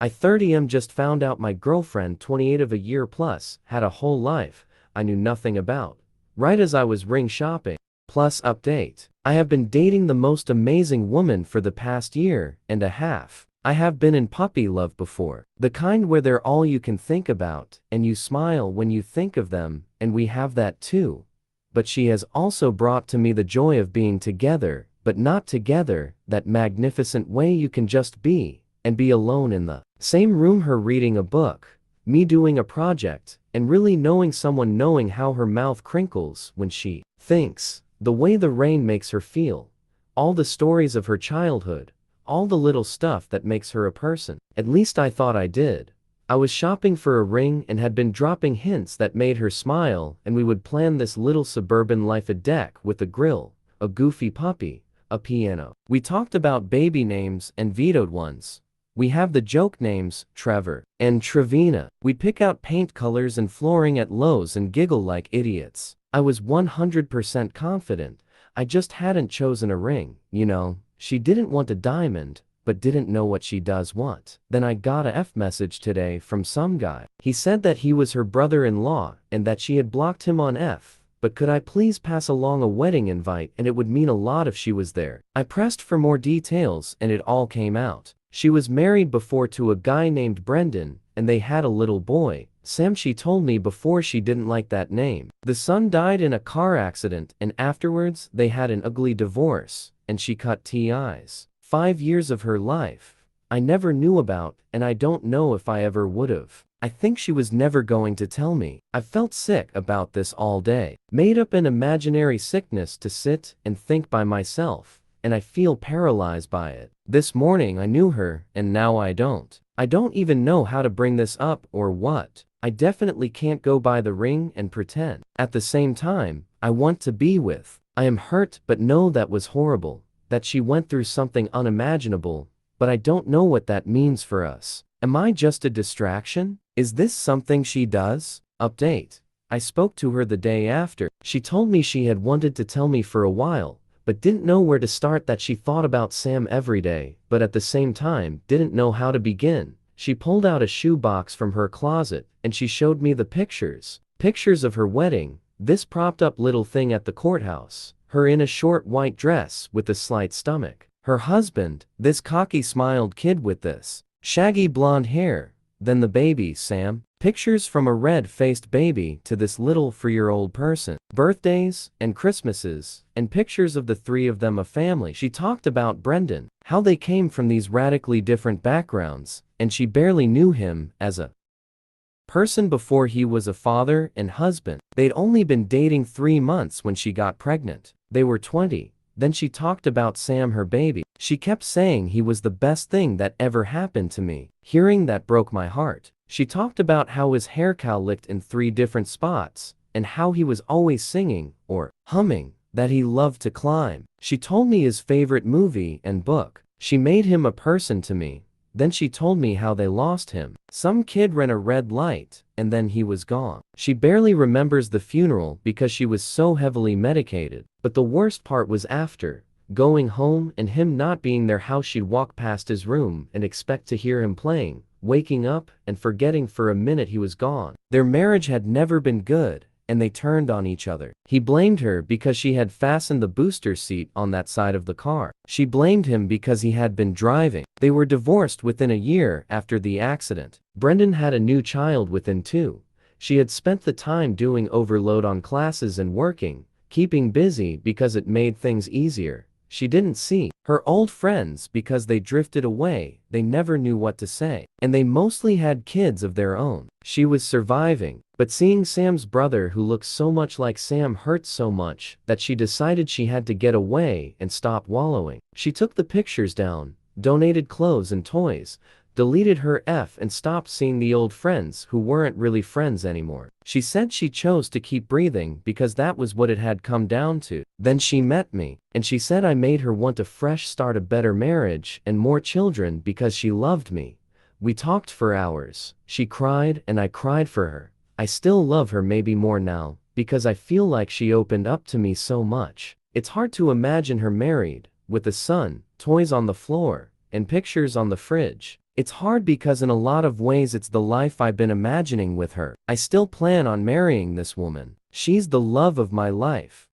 I 30 just found out my girlfriend 28 of a year plus had a whole life I knew nothing about. Right as I was ring shopping. Plus update. I have been dating the most amazing woman for the past year and a half. I have been in puppy love before. The kind where they're all you can think about, and you smile when you think of them, and we have that too. But she has also brought to me the joy of being together, but not together, that magnificent way you can just be, and be alone in the same room, her reading a book, me doing a project, and really knowing someone, knowing how her mouth crinkles when she thinks, the way the rain makes her feel, all the stories of her childhood, all the little stuff that makes her a person. At least I thought I did. I was shopping for a ring and had been dropping hints that made her smile, and we would plan this little suburban life, a deck with a grill, a goofy puppy, a piano. We talked about baby names and vetoed ones. We have the joke names, Trevor and Trevina. We pick out paint colors and flooring at Lowe's and giggle like idiots. I was 100% confident. I just hadn't chosen a ring, you know. She didn't want a diamond, but didn't know what she does want. Then I got a message today from some guy. He said that he was her brother-in-law and that she had blocked him on F. But could I please pass along a wedding invite, and it would mean a lot if she was there. I pressed for more details and it all came out. She was married before to a guy named Brendan, and they had a little boy, Sam. She told me before she didn't like that name. The son died in a car accident, and afterwards they had an ugly divorce, and she cut ties. 5 years of her life I never knew about, and I don't know if I ever would've. I think she was never going to tell me. I felt sick about this all day. Made up an imaginary sickness to sit and think by myself, and I feel paralyzed by it. This morning I knew her, and now I don't. I don't even know how to bring this up or what. I definitely can't go buy the ring and pretend. At the same time, I want to be with. I am hurt, but know that was horrible, that she went through something unimaginable, but I don't know what that means for us. Am I just a distraction? Is this something she does? Update. I spoke to her the day after. She told me she had wanted to tell me for a while, but didn't know where to start, that she thought about Sam every day, but at the same time didn't know how to begin. She pulled out a shoebox from her closet, and she showed me the pictures. Pictures of her wedding, this propped up little thing at the courthouse, her in a short white dress with a slight stomach, her husband, this cocky smiled kid with this shaggy blonde hair, then the baby, Sam. Pictures from a red-faced baby to this little 4-year-old person. Birthdays and Christmases, and pictures of the three of them, a family. She talked about Brendan, how they came from these radically different backgrounds, and she barely knew him as a person before he was a father and husband. They'd only been dating 3 months when she got pregnant. They were 20. Then she talked about Sam, her baby. She kept saying he was the best thing that ever happened to me. Hearing that broke my heart. She talked about how his hair licked in 3 different spots, and how he was always singing, or humming, that he loved to climb. She told me his favorite movie and book. She made him a person to me. Then she told me how they lost him. Some kid ran a red light, and then he was gone. She barely remembers the funeral because she was so heavily medicated. But the worst part was after going home and him not being there, how she'd walk past his room and expect to hear him playing, waking up and forgetting for a minute he was gone. Their marriage had never been good, and they turned on each other. He blamed her because she had fastened the booster seat on that side of the car. She blamed him because he had been driving. They were divorced within a year after the accident. Brendan had a new child within 2. She had spent the time doing overload on classes and working, keeping busy because it made things easier. She didn't see her old friends because they drifted away. They never knew what to say, and they mostly had kids of their own. She was surviving, but seeing Sam's brother, who looked so much like Sam, hurt so much that she decided she had to get away and stop wallowing. She took the pictures down, donated clothes and toys, deleted her and stopped seeing the old friends who weren't really friends anymore. She said she chose to keep breathing because that was what it had come down to. Then she met me, and she said I made her want a fresh start, a better marriage, and more children because she loved me. We talked for hours. She cried and I cried for her. I still love her, maybe more now, because I feel like she opened up to me so much. It's hard to imagine her married, with a son, toys on the floor, and pictures on the fridge. It's hard because in a lot of ways it's the life I've been imagining with her. I still plan on marrying this woman. She's the love of my life.